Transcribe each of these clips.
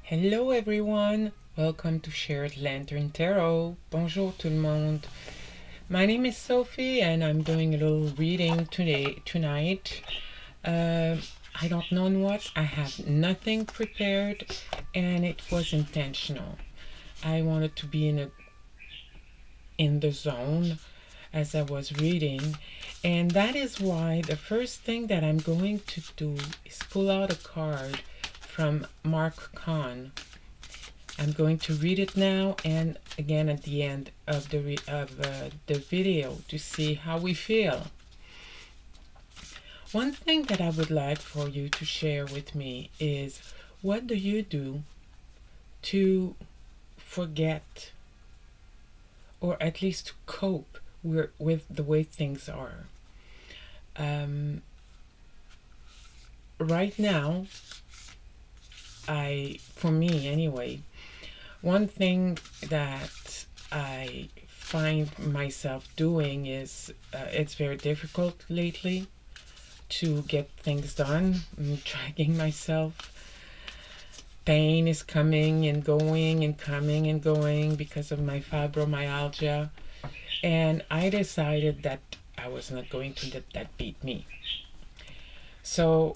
Hello everyone, welcome to Shared Lantern Tarot. Bonjour tout le monde. My name is Sophie and I'm doing a little reading tonight. I don't know what, I have nothing prepared and it was intentional. I wanted to be in the zone as I was reading, and that is why the first thing that I'm going to do is pull out a card from Mark Kahn. I'm going to read it now and again at the end of the video to see how we feel. One thing that I would like for you to share with me is, what do you do to forget or at least to cope with the way things are? Right now, for me anyway, one thing that I find myself doing is it's very difficult lately to get things done. I'm dragging myself. Pain is coming and going and coming and going because of my fibromyalgia. And I decided that I was not going to let that beat me. So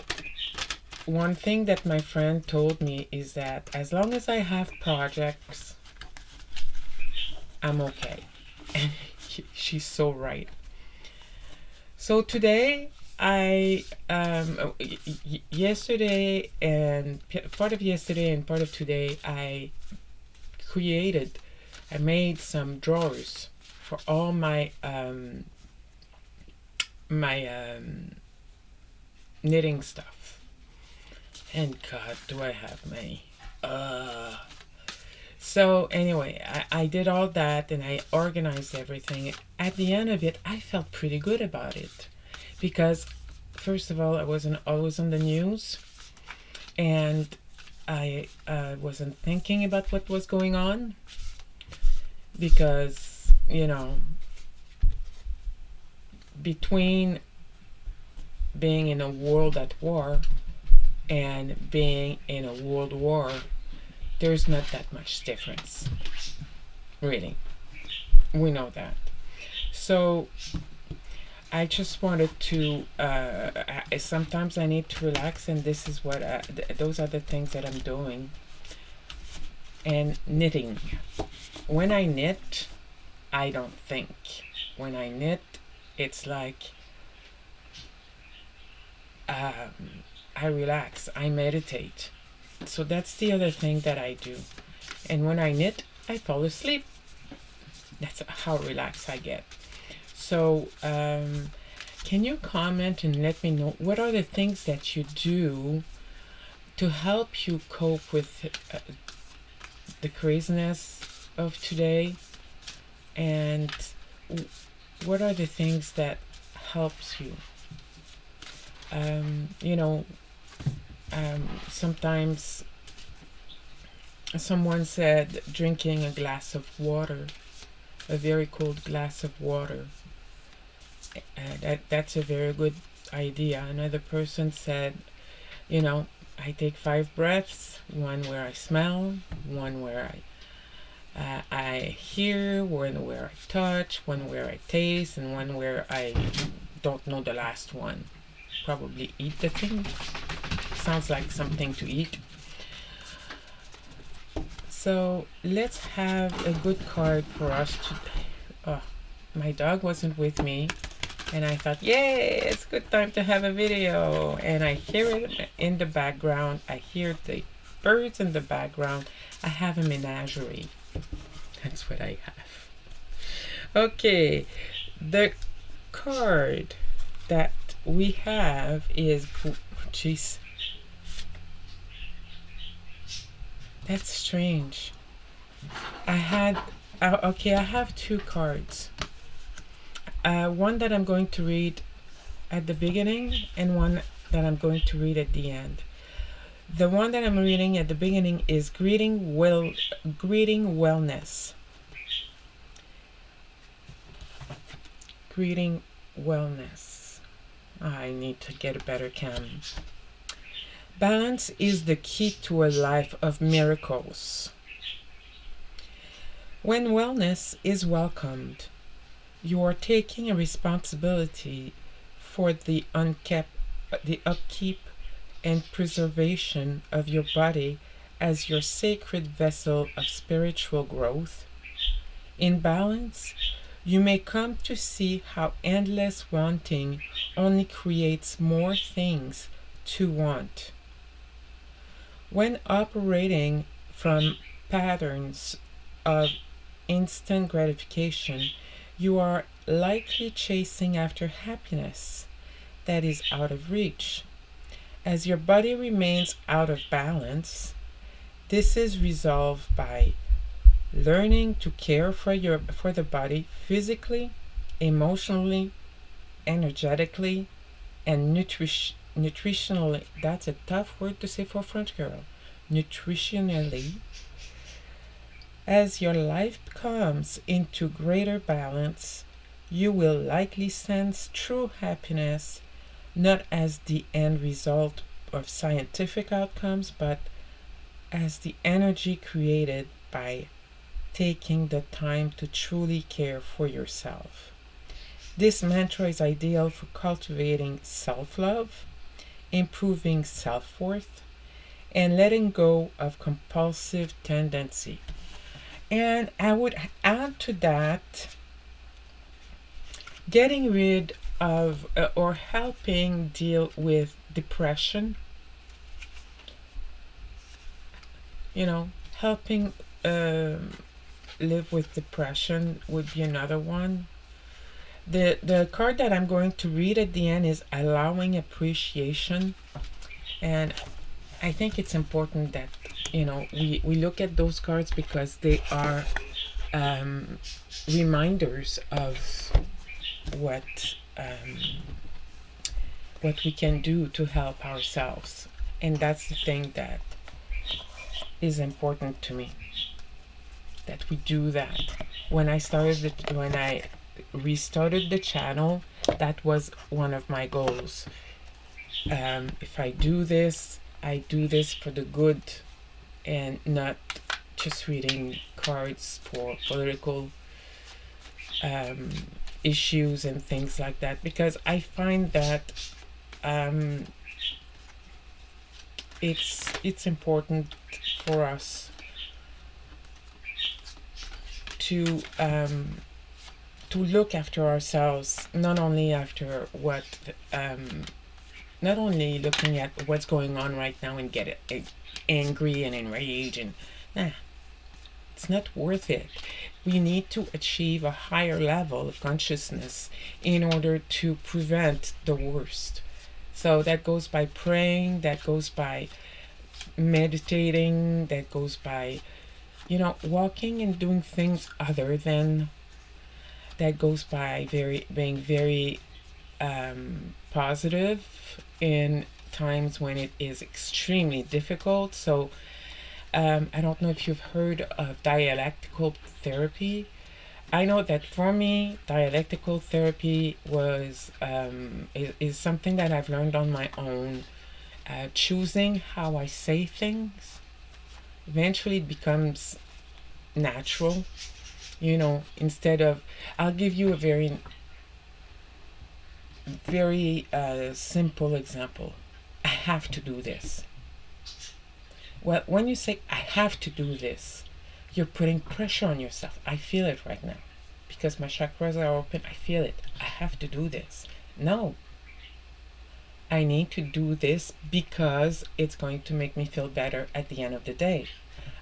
one thing that my friend told me is that as long as I have projects, I'm okay. And she's so right. So today, yesterday and part of yesterday and part of today, I made some drawers for all my knitting stuff. And God, do I have many. So anyway, I did all that and I organized everything. At the end of it, I felt pretty good about it. Because, first of all, I wasn't always on the news. And I wasn't thinking about what was going on. Because, between being in a world at war and being in a world war, there's not that much difference. Really. We know that. So I just wanted to, sometimes I need to relax, and this is what, those are the things that I'm doing. And knitting. When I knit, I don't think. When I knit, it's like, I relax, I meditate. So that's the other thing that I do. And when I knit, I fall asleep. That's how relaxed I get. So can you comment and let me know what are the things that you do to help you cope with the craziness of today? And what are the things that helps you? Sometimes someone said drinking a glass of water, a very cold glass of water, that's a very good idea. Another person said, I take 5 breaths, one where I smell, one where I hear, one where I touch, one where I taste, and one where I don't know the last one. Probably eat the thing. Sounds like something to eat. So let's have a good card for us to... my dog wasn't with me, and I thought, yay, it's a good time to have a video. And I hear it in the background. I hear the birds in the background. I have a menagerie. That's what I have. Okay, the card that we have is, jeez, that's strange. I have 2 cards. One that I'm going to read at the beginning and one that I'm going to read at the end. The one that I'm reading at the beginning is Greeting Wellness. Greeting Wellness. I need to get a better cam. Balance is the key to a life of miracles. When wellness is welcomed, you are taking a responsibility for the upkeep and preservation of your body as your sacred vessel of spiritual growth. In balance, you may come to see how endless wanting only creates more things to want. When operating from patterns of instant gratification, you are likely chasing after happiness that is out of reach. As your body remains out of balance, this is resolved by learning to care for the body physically, emotionally, energetically, and nutritionally. That's a tough word to say for a French girl. Nutritionally. As your life comes into greater balance, you will likely sense true happiness, not as the end result of scientific outcomes, but as the energy created by taking the time to truly care for yourself. This mantra is ideal for cultivating self love, improving self worth, and letting go of compulsive tendency. And I would add to that getting rid of or helping deal with depression, helping live with depression would be another one. The card that I'm going to read at the end is allowing appreciation. And I think it's important that we look at those cards because they are reminders of what we can do to help ourselves. And that's the thing that is important to me, that we do that. When I restarted the channel, that was one of my goals. If I do this, I do this for the good and not just reading cards for political issues and things like that, because I find that it's important for us to look after ourselves, not only looking at what's going on right now and get angry and enraged and it's not worth it. We need to achieve a higher level of consciousness in order to prevent the worst. So that goes by praying, that goes by meditating, that goes by walking and doing things other than, that goes by being very positive in times when it is extremely difficult. So I don't know if you've heard of dialectical therapy. I know that for me, dialectical therapy is something that I've learned on my own. Choosing how I say things, eventually it becomes natural. Instead of, I'll give you a very, very simple example. I have to do this. Well, when you say, I have to do this, you're putting pressure on yourself. I feel it right now. Because my chakras are open, I feel it. I have to do this. No. I need to do this because it's going to make me feel better at the end of the day.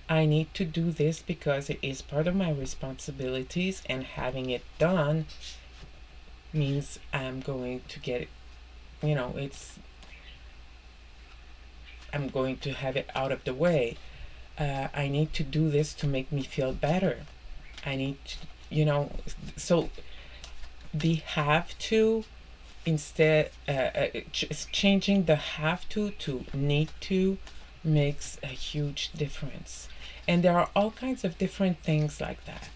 I need to do this because it is part of my responsibilities, and having it done means I'm going to get it, I'm going to have it out of the way. I need to do this to make me feel better. I need to, so the have to, instead, changing the have to need to makes a huge difference. And there are all kinds of different things like that.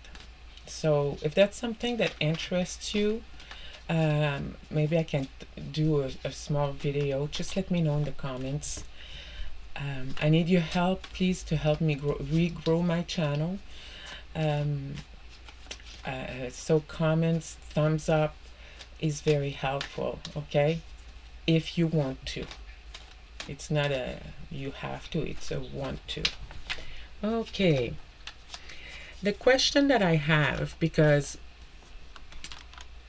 So if that's something that interests you, maybe I can do a small video. Just let me know in the comments. I need your help, please, to help me regrow my channel. Um, so comments, thumbs up is very helpful, okay? If you want to. It's not a you have to, it's a want to. Okay. The question that I have, because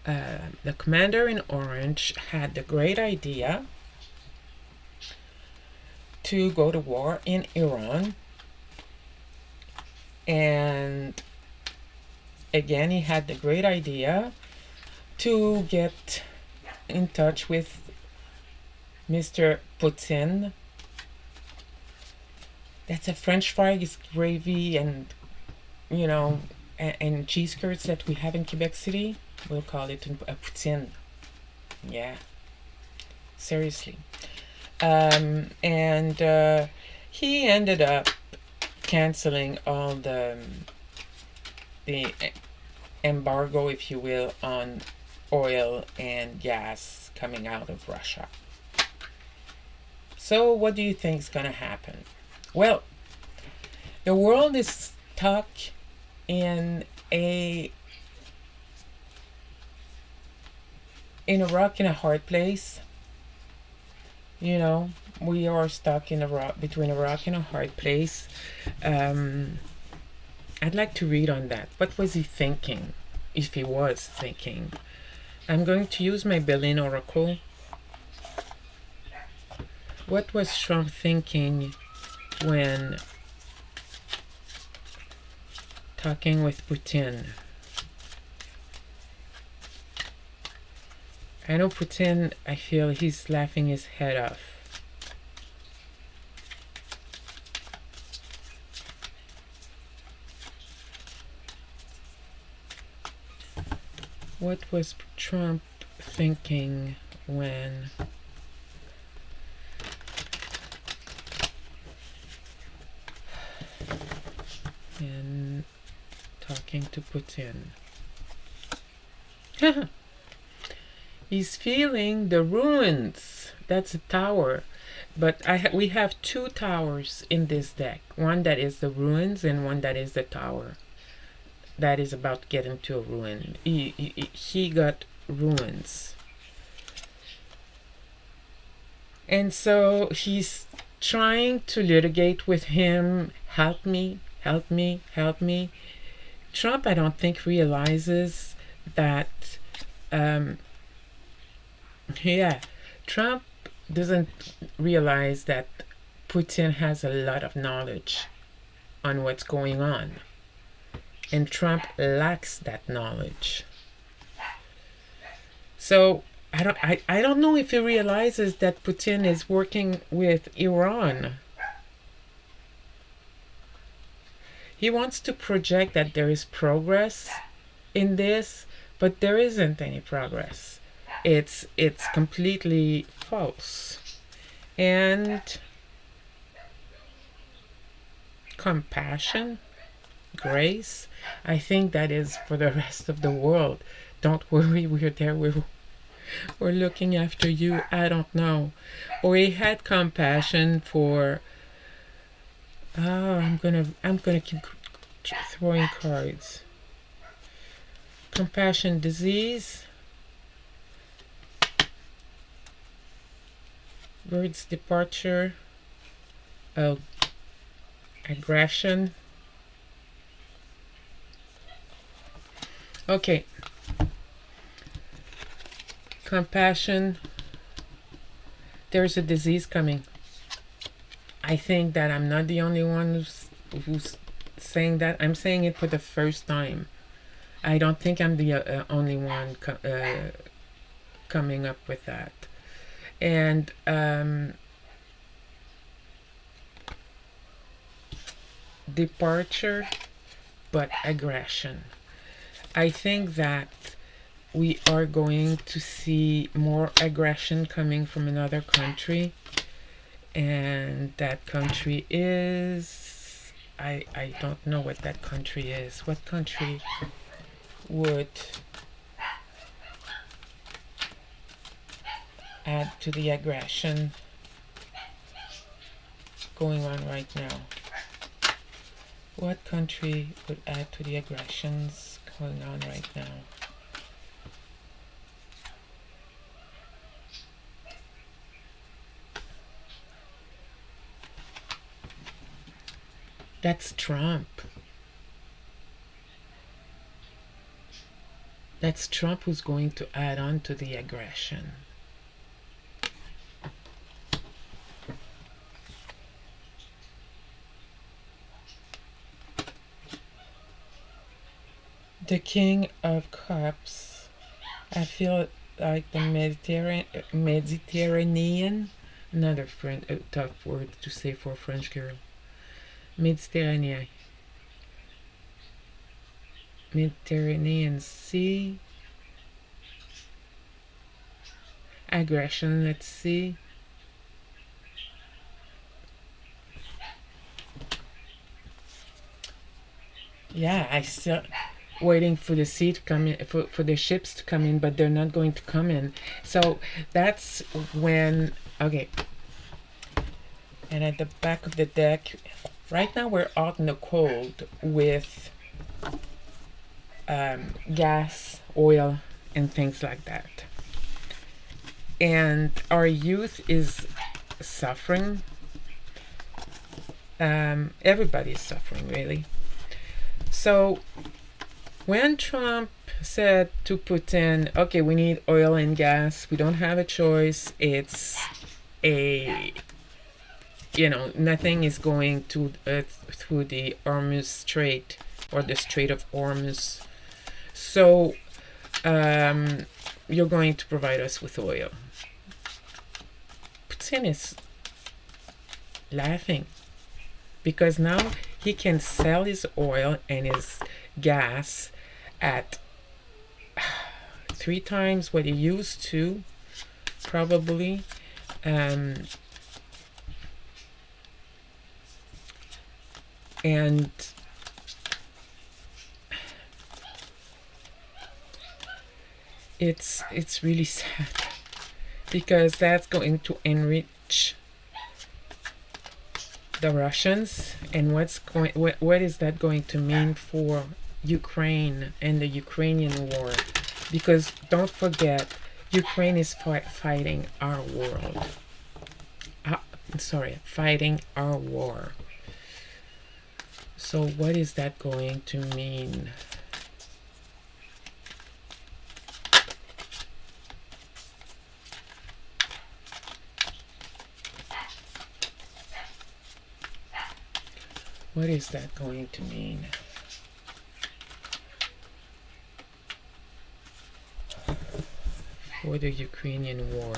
the commander in orange had the great idea to go to war in Iran, and again he had the great idea to get in touch with Mr. Putin. That's a French fries gravy and, you know, and cheese curds that we have in Quebec City. We'll call it a poutine. Yeah, seriously. And he ended up canceling all the embargo, if you will, on oil and gas coming out of Russia. So what do you think is going to happen? Well, the world is stuck in a rock in a hard place. You know, we are stuck in between a rock and a hard place. I'd like to read on that. What was he thinking, if he was thinking? I'm going to use my Berlin Oracle. What was Trump thinking when talking with Putin? I know Putin, I feel he's laughing his head off. What was Trump thinking when talking to Putin? He's feeling the ruins. That's a tower. But we have two towers in this deck. One that is the ruins and one that is the tower. That is about to get into a ruin. He got ruins. And so he's trying to litigate with him. Help me, help me, help me. Trump, I don't think, realizes that Trump doesn't realize that Putin has a lot of knowledge on what's going on, and Trump lacks that knowledge. So I don't know if he realizes that Putin is working with Iran. He wants to project that there is progress in this, but there isn't any progress. It's completely false. And compassion, grace, I think that is for the rest of the world. Don't worry, we're there. We're looking after you. I don't know. Or he had compassion for. Oh, I'm gonna keep throwing cards. Compassion, disease. Bird's departure. Aggression. Okay. Compassion. There's a disease coming. I think that I'm not the only one who's saying that. I'm saying it for the first time. I don't think I'm the only one coming up with that. And departure, but aggression. I think that we are going to see more aggression coming from another country, and that country is, I don't know what that country is. What country would add to the aggression? going on right now? What country would add to the aggressions going on right now? That's Trump. That's Trump who's going to add on to the aggression. The King of Cups. I feel like the Mediterranean, another tough word to say for a French girl. Mediterranean. Mediterranean Sea. Aggression, let's see. Yeah, I still waiting for the sea to come in, for the ships to come in, but they're not going to come in. So that's when, okay. And at the back of the deck, right now we're out in the cold with gas, oil, and things like that. And our youth is suffering. Everybody's suffering, really. So when Trump said to Putin, okay, we need oil and gas, we don't have a choice, it's a, nothing is going to through the Hormuz Strait or the Strait of Hormuz. So you're going to provide us with oil. Putin is laughing because now he can sell his oil and his gas at 3 times what he used to, probably. And it's really sad because that's going to enrich the Russians, and what is that going to mean for Ukraine and the Ukrainian war? Because don't forget, Ukraine is fighting our world. Fighting our war. So what is that going to mean? What is that going to mean? For the Ukrainian war.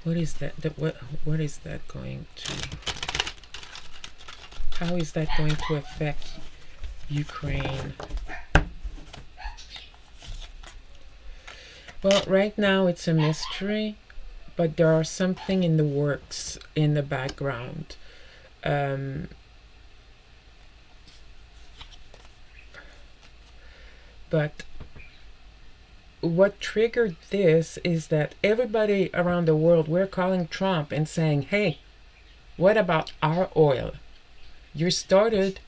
What is that? What is that going to? How is that going to affect Ukraine? Well, right now it's a mystery, but there are something in the works in the background. But what triggered this is that everybody around the world, we're calling Trump and saying, hey, what about our oil? You started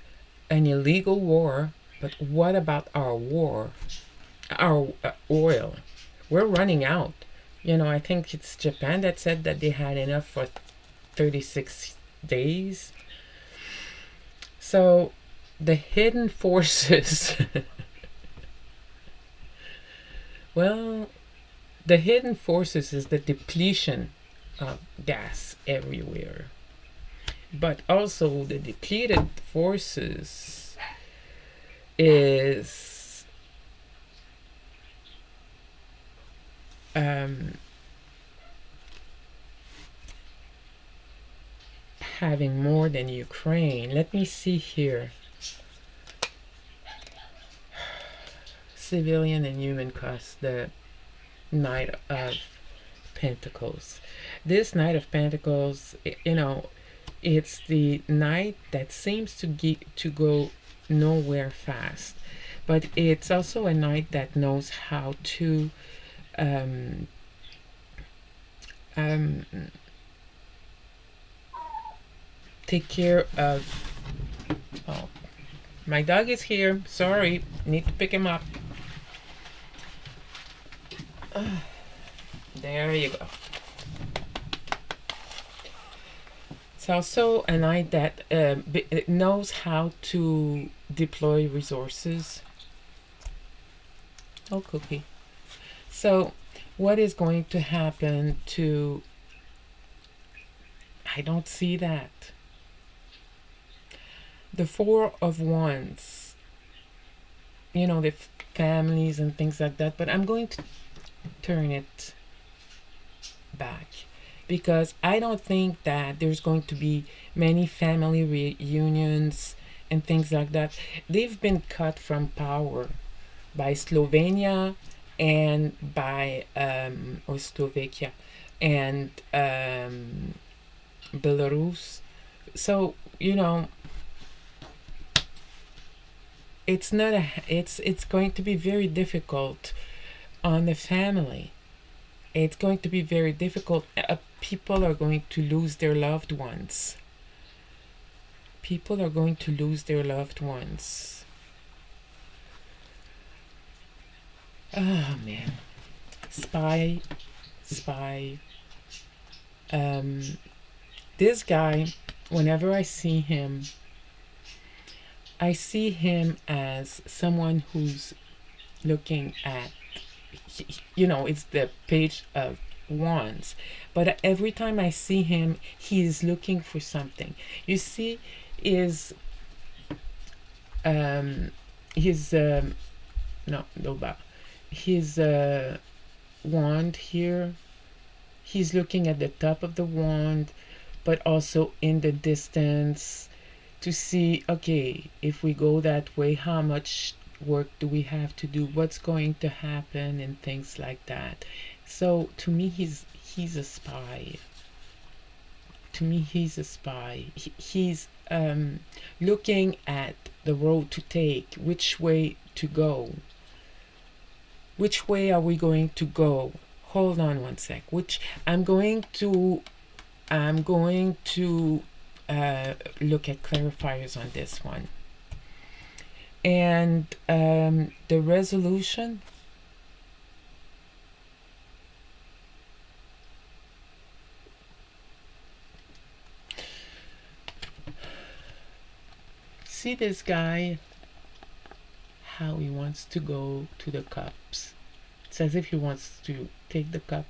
an illegal war, but what about our war? Our oil? We're running out. I think it's Japan that said that they had enough for 36 days. So the hidden forces well, the hidden forces is the depletion of gas everywhere, but also the depleted forces is having more than Ukraine. Let me see here. Civilian and human cost, the Knight of Pentacles. This Knight of Pentacles, it's the knight that seems to go nowhere fast, but it's also a knight that knows how to take care of. Oh, my dog is here. Sorry, need to pick him up. There you go. It's also an eye that it knows how to deploy resources. Oh, Cookie. So, what is going to happen to. I don't see that. The Four of Wands, the families and things like that, but I'm going to turn it back because I don't think that there's going to be many family reunions and things like that. They've been cut from power by Slovenia and by or Slovakia and Belarus. So it's not a it's going to be very difficult on the family. It's going to be very difficult. People are going to lose their loved ones. People are going to lose their loved ones. Oh man. Spy. This guy, whenever I see him as someone who's looking at, it's the Page of Wands, but every time I see him, he's looking for something. You see, is his no, his wand here. He's looking at the top of the wand, but also in the distance to see, okay, if we go that way, how much work do we have to do? What's going to happen and things like that. So to me, he's a spy. To me, he's a spy. He's looking at the road to take, which way to go. Which way are we going to go? Hold on one sec. I'm going to look at clarifiers on this one. And the resolution. See this guy, how he wants to go to the cups. It's as if he wants to take the cup.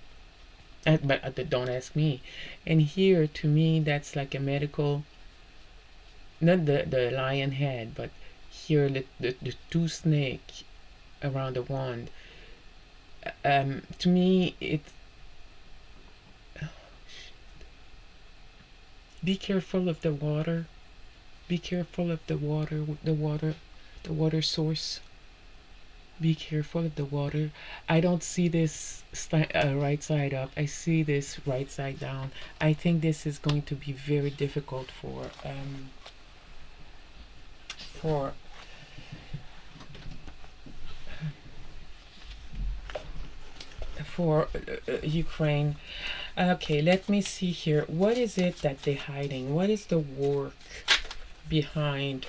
But don't ask me. And here, to me, that's like a medical, not the lion head, but here the two snake around the wand. To me, it's, be careful of the water. Be careful of the water source. Be careful of the water. I don't see this right side up. I see this right side down. I think this is going to be very difficult for Ukraine. Okay, let me see here. What is it that they're hiding? What is the work behind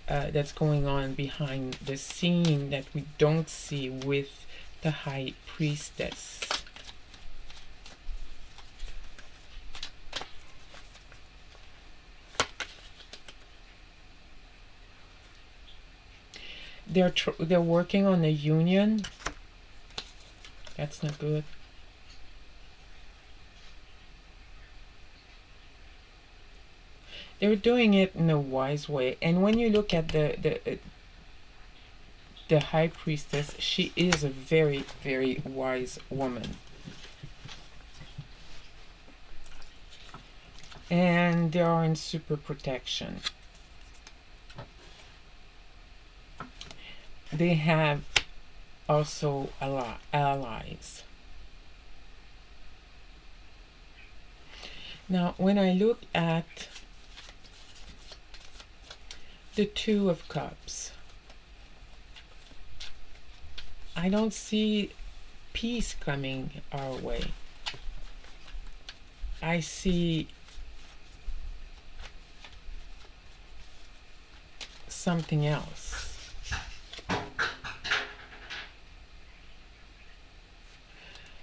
that's going on behind the scene that we don't see with the High Priestess? They're working on a union. That's not good. They're doing it in a wise way, and when you look at the High Priestess, she is a very, very wise woman. And they are in super protection. They have also a lot allies. Now, when I look at the Two of Cups, I don't see peace coming our way. I see something else.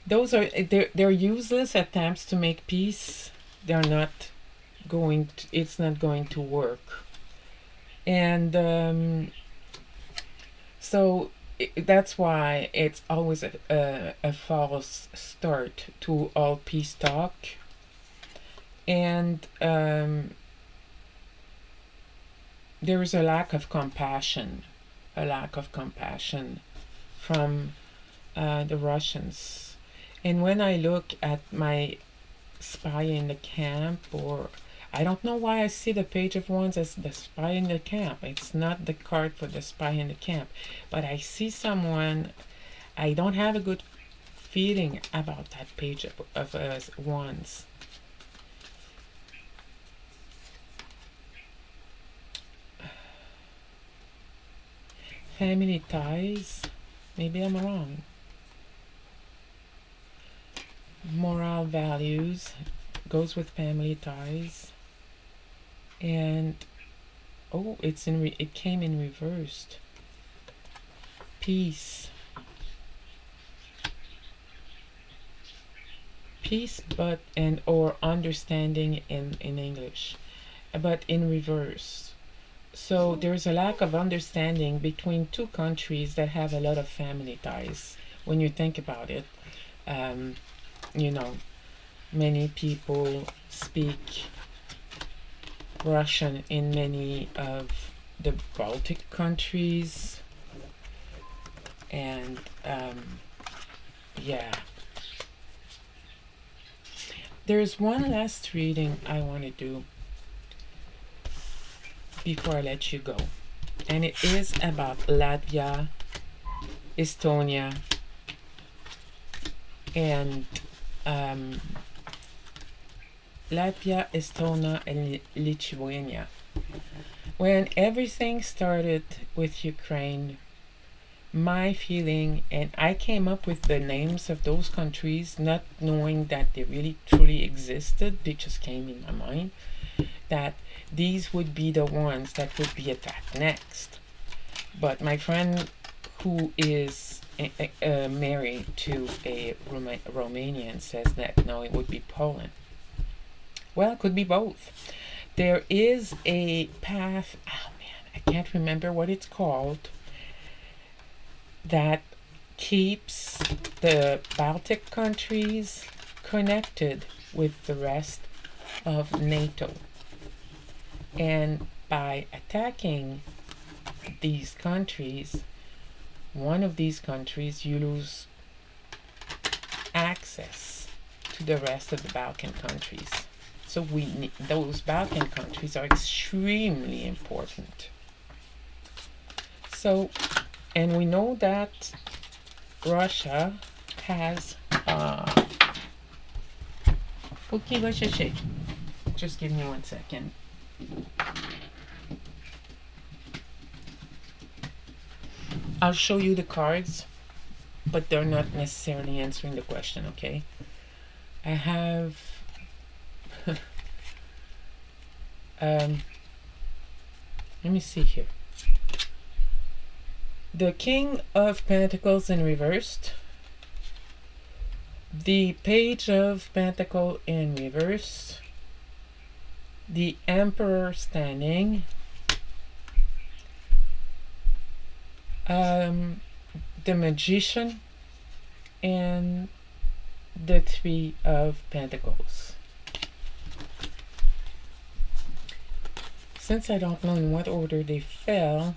Those are they're useless attempts to make peace. They're not going to, it's not going to work. And so that's why it's always a false start to all peace talk. And there is a lack of compassion, from the Russians. And when I look at my spy in the camp, or I don't know why I see the page of ones as the spy in the camp. It's not the card for the spy in the camp. But I see someone, I don't have a good feeling about that page of wands. Family ties. Maybe I'm wrong. Moral values goes with family ties. And oh, it came in reversed. Peace. Peace, but and or understanding in English, but in reverse. So there's a lack of understanding between two countries that have a lot of family ties. When you think about it, you know, many people speak Russian in many of the Baltic countries, and yeah. There's one last reading I want to do before I let you go, and it is about Latvia, Estonia, and Latvia, Estonia, and Lithuania. When everything started with Ukraine, my feeling, and I came up with the names of those countries not knowing that they really truly existed, they just came in my mind, that these would be the ones that would be attacked next. But my friend, who is married to a Romanian, says that no, it would be Poland. Well, it could be both. There is a path, oh man, I can't remember what it's called, that keeps the Baltic countries connected with the rest of NATO. And by attacking these countries, one of these countries, you lose access to the rest of the Balkan countries. So those Balkan countries are extremely important. So, and we know that Russia has okay, let's just give me 1 second. I'll show you the cards, but they're not necessarily answering the question, okay? I have let me see here. The King of Pentacles in reversed, the Page of Pentacles in reverse, the Emperor standing, the Magician, and the Three of Pentacles. Since I don't know in what order they fell,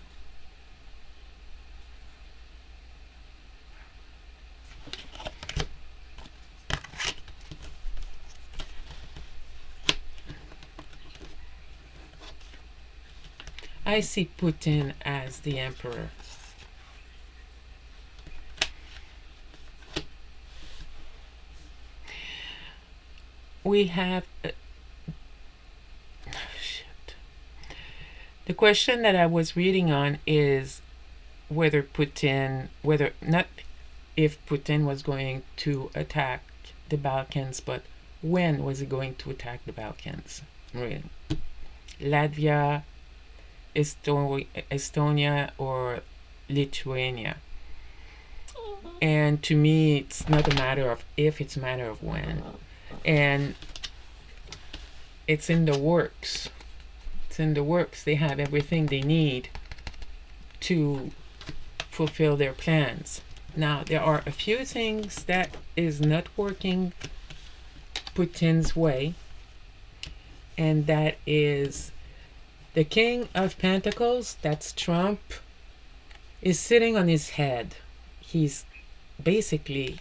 I see Putin as the Emperor. We have the question that I was reading on is whether not if Putin was going to attack the Balkans, but when was he going to attack the Balkans? Really. Latvia, Estonia or Lithuania. And to me, it's not a matter of if, it's a matter of when. And it's in the works. It's in the works. They have everything they need to fulfill their plans. Now, there are a few things that is not working Putin's way, and that is the King of Pentacles, that's Trump, is sitting on his head. He's basically,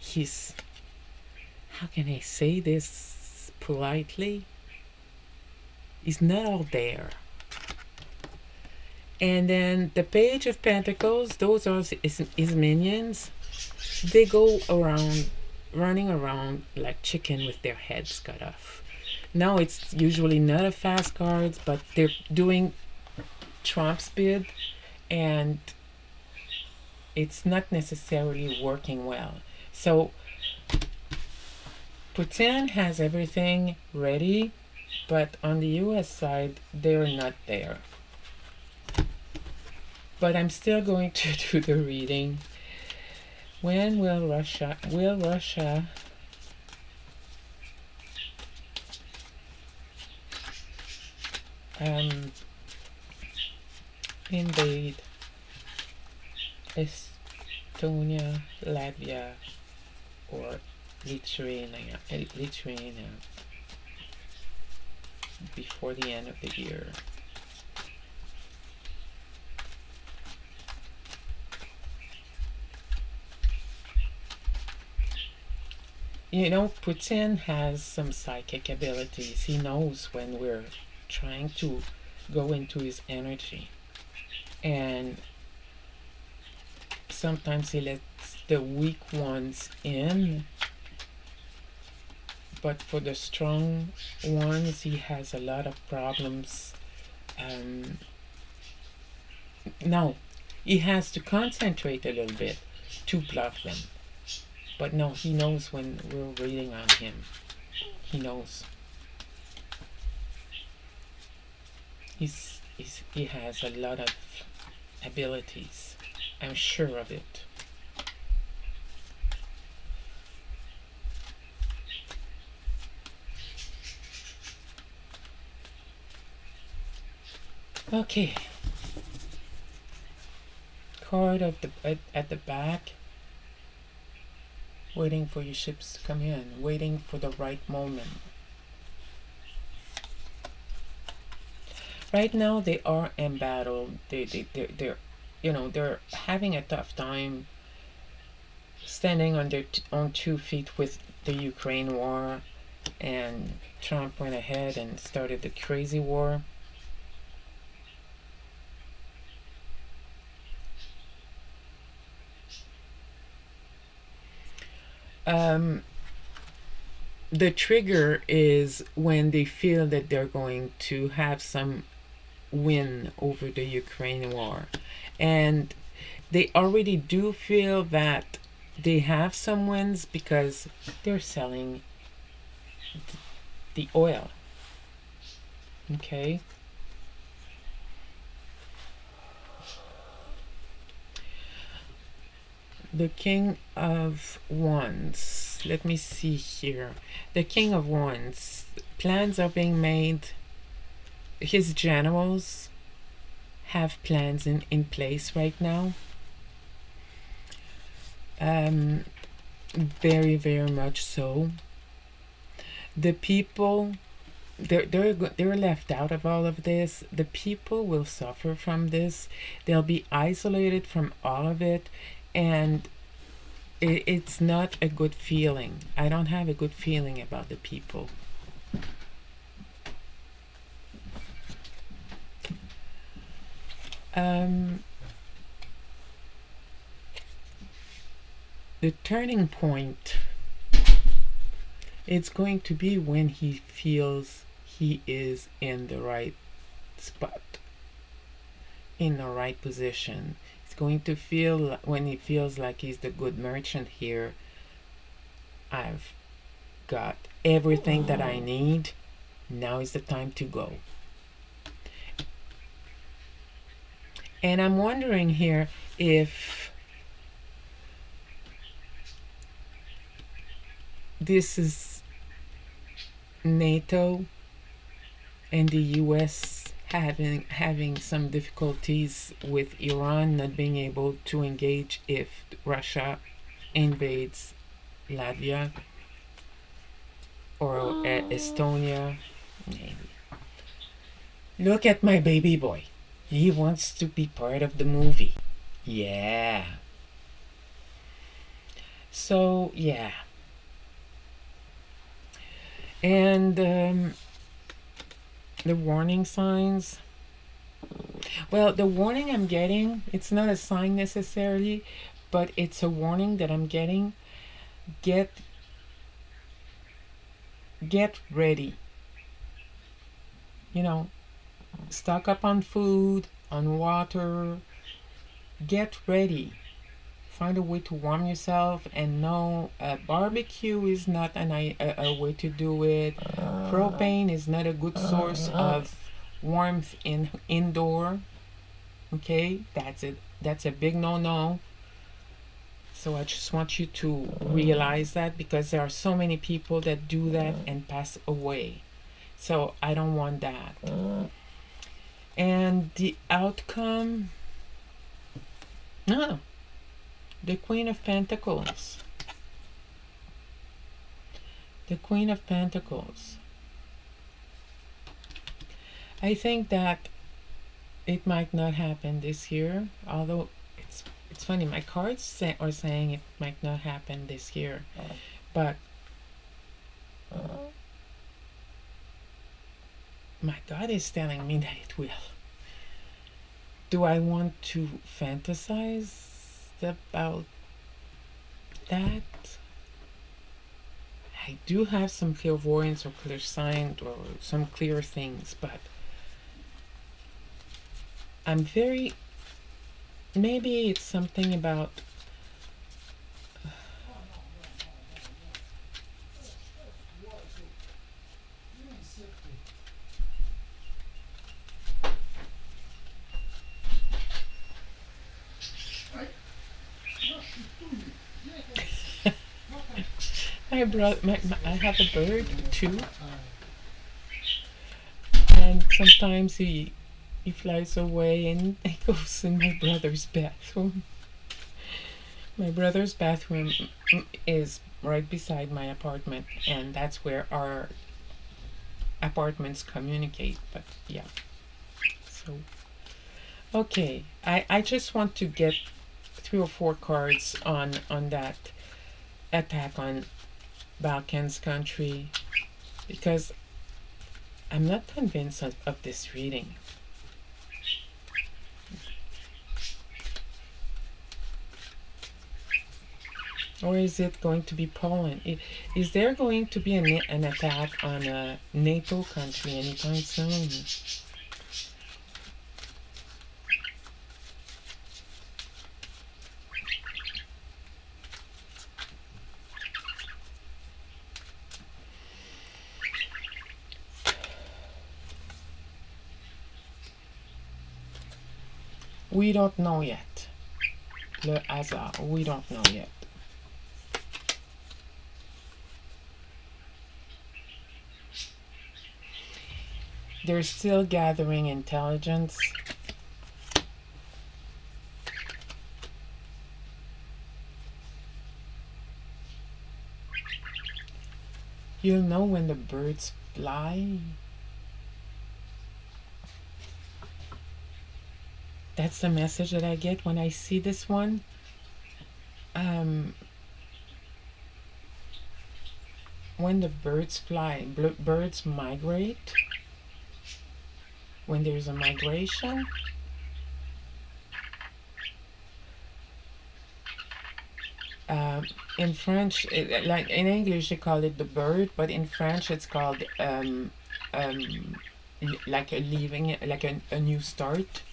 how can I say this politely? He's not all there. And then the Page of Pentacles, those are his minions. They go around, running around like chicken with their heads cut off. Now it's usually not a fast cards, but they're doing Trump's bid, and it's not necessarily working well. So Putin has everything ready, but on the US side, they're not there. But I'm still going to do the reading. When will Russia invade Estonia, Latvia, or Lithuania before the end of the year? You know, Putin has some psychic abilities. He knows when we're trying to go into his energy. And sometimes he lets the weak ones in. But for the strong ones, he has a lot of problems. No, he has to concentrate a little bit to bluff them. But no, he knows when we're reading on him. He knows. He has a lot of abilities. I'm sure of it. Okay. Card of at the back. Waiting for your ships to come in, waiting for the right moment. Right now they are embattled. They're they're having a tough time standing on their on 2 feet with the Ukraine war, and Trump went ahead and started the crazy war. The trigger is when they feel that they're going to have some win over the Ukraine war. And they already do feel that they have some wins because they're selling the oil. Okay? The King of Wands. Let me see here. The King of Wands. Plans are being made. His generals have plans in place right now. Very, very much so. The people, they're left out of all of this. The people will suffer from this. They'll be isolated from all of it, and it's not a good feeling. I don't have a good feeling about the people. The turning point, it's going to be when he feels he is in the right spot, in the right position. He's going to feel, when he feels like he's the good merchant here, I've got everything that I need, now is the time to go. And I'm wondering here if this is NATO and the US having some difficulties with Iran not being able to engage if Russia invades Latvia or Estonia. Maybe. Look at my baby boy. He wants to be part of the movie. Yeah. So, yeah. And the warning signs. Well, the warning I'm getting, it's not a sign necessarily, but it's a warning that I'm getting. Get get ready. You know, stock up on food, on water. Get ready. Find a way to warm yourself, and no, barbecue is not a way to do it. Propane is not a good source of warmth in indoor. Okay, that's a big no-no. So I just want you to realize that, because there are so many people that do that and pass away. So I don't want that. And the outcome, no, the Queen of Pentacles. The Queen of Pentacles. I think that it might not happen this year, although it's funny. My cards are saying it might not happen this year, but my God is telling me that it will. Do I want to fantasize about that? I do have some clairvoyance or clairsentient or some clear things, but I'm very, maybe it's something about I have a bird too, and sometimes he flies away and he goes in my brother's bathroom. My brother's bathroom is right beside my apartment, and that's where our apartments communicate. But yeah, so okay, I just want to get 3 or 4 cards on that attack on Balkans country, because I'm not convinced of this reading. Or is it going to be Poland? Is there going to be an attack on a NATO country anytime soon? We don't know yet. Le hasard, we don't know yet. They're still gathering intelligence. You'll know when the birds fly. That's the message that I get when I see this one. When the birds fly, birds migrate. When there's a migration, in French, like in English, they call it the bird, but in French, it's called like a leaving, like a new start.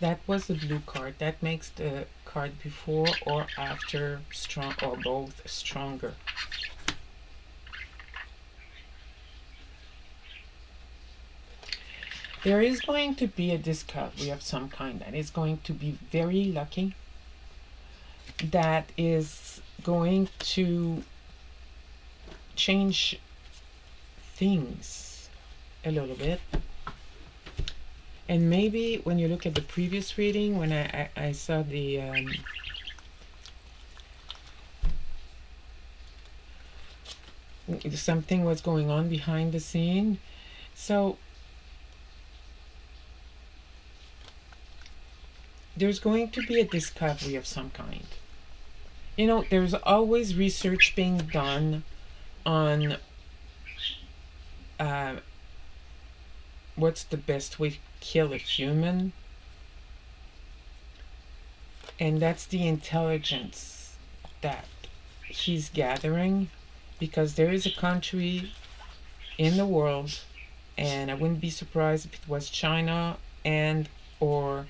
That was the blue card. That makes the card before or after strong, or both, stronger. There is going to be a discovery of some kind that is going to be very lucky, that is going to change things a little bit. And maybe when you look at the previous reading, when I saw the something was going on behind the scene. So there's going to be a discovery of some kind. You know, there's always research being done on uh, what's the best way to kill a human, and that's the intelligence that he's gathering, because there is a country in the world, and I wouldn't be surprised if it was China and or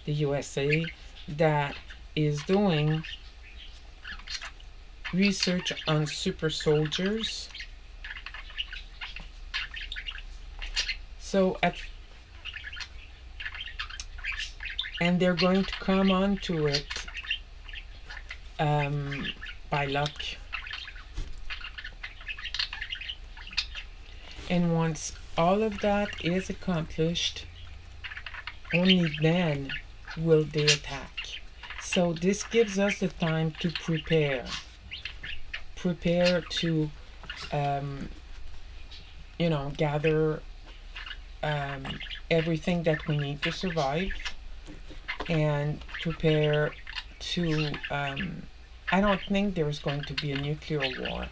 the USA, that is doing research on super soldiers. So and they're going to come onto it by luck. And once all of that is accomplished, only then will they attack. So this gives us the time to prepare to gather everything that we need to survive, and prepare to I don't think there's going to be a nuclear war.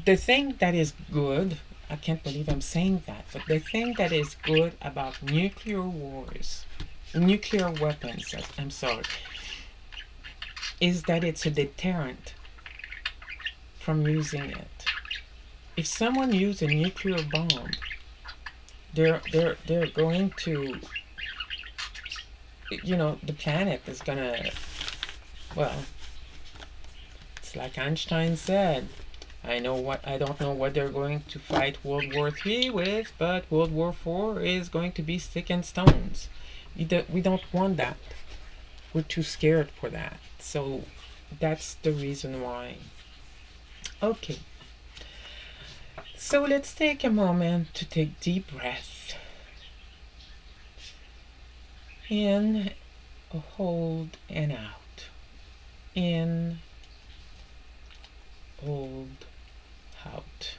The thing that is good, I can't believe I'm saying that, but the thing that is good about nuclear wars, nuclear weapons, I'm sorry, is that it's a deterrent from using it. If someone uses a nuclear bomb, they're going to, the planet is gonna, well, it's like Einstein said, I don't know what they're going to fight World War III with, but World War IV is going to be stick and stones. We don't want that. We're too scared for that. So that's the reason why. Okay. So let's take a moment to take deep breath. In, hold, and out. In, hold, out.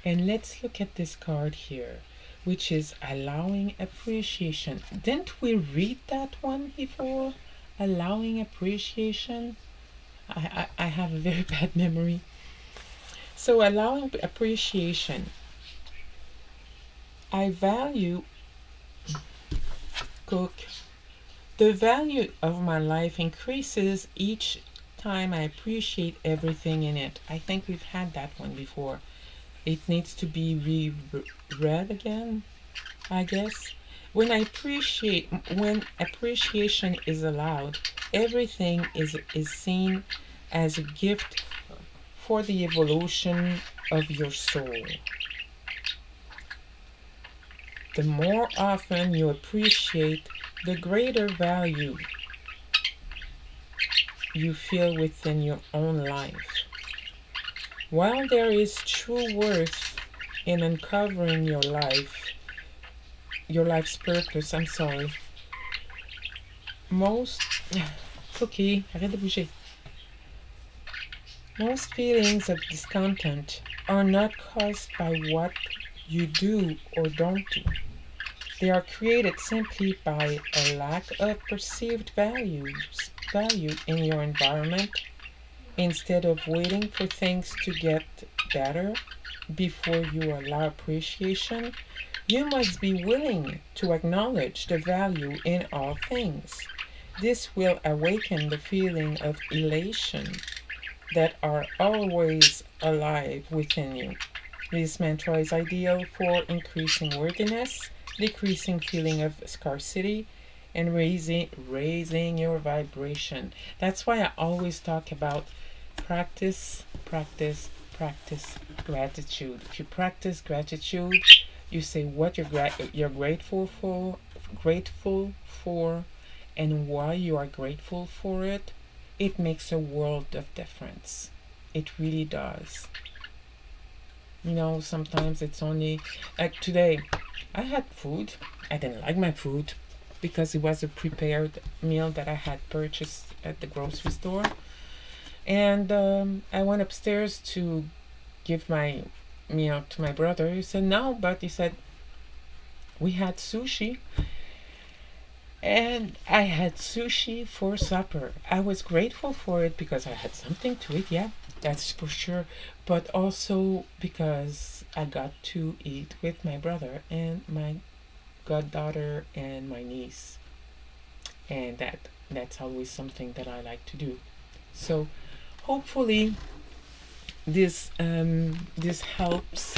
And let's look at this card here, which is allowing appreciation. Didn't we read that one before? Allowing appreciation? I have a very bad memory. So allowing appreciation. I value, cook. The value of my life increases each time I appreciate everything in it. I think we've had that one before. It needs to be reread again, I guess. When appreciation is allowed, everything is seen as a gift for the evolution of your soul. The more often you appreciate, the greater value you feel within your own life. While there is true worth in uncovering your life's purpose, I'm sorry. Cookie, arrête de bouger. Most feelings of discontent are not caused by what you do or don't do. They are created simply by a lack of perceived value in your environment. Instead of waiting for things to get better before you allow appreciation, you must be willing to acknowledge the value in all things. This will awaken the feeling of elation that are always alive within you. This mantra is ideal for increasing worthiness, decreasing feeling of scarcity, and raising your vibration. That's why I always talk about practice gratitude. If you practice gratitude, You say what you're grateful for, and why you are grateful for it. It makes a world of difference. It really does. Sometimes it's only like today. I had food. I didn't like my food because it was a prepared meal that I had purchased at the grocery store. And I went upstairs to give my meal to my brother. He said no, but he said we had sushi, and I had sushi for supper. I was grateful for it because I had something to eat, yeah, that's for sure. But also because I got to eat with my brother and my goddaughter and my niece. And that's always something that I like to do. So hopefully this helps.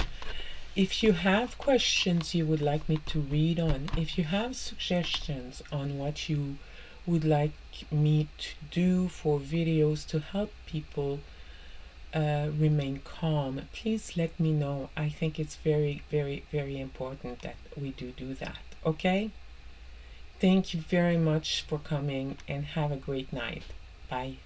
If you have questions you would like me to read on, if you have suggestions on what you would like me to do for videos to help people remain calm, please let me know. I think it's very, very, very important that we do that. Okay? Thank you very much for coming and have a great night. Bye.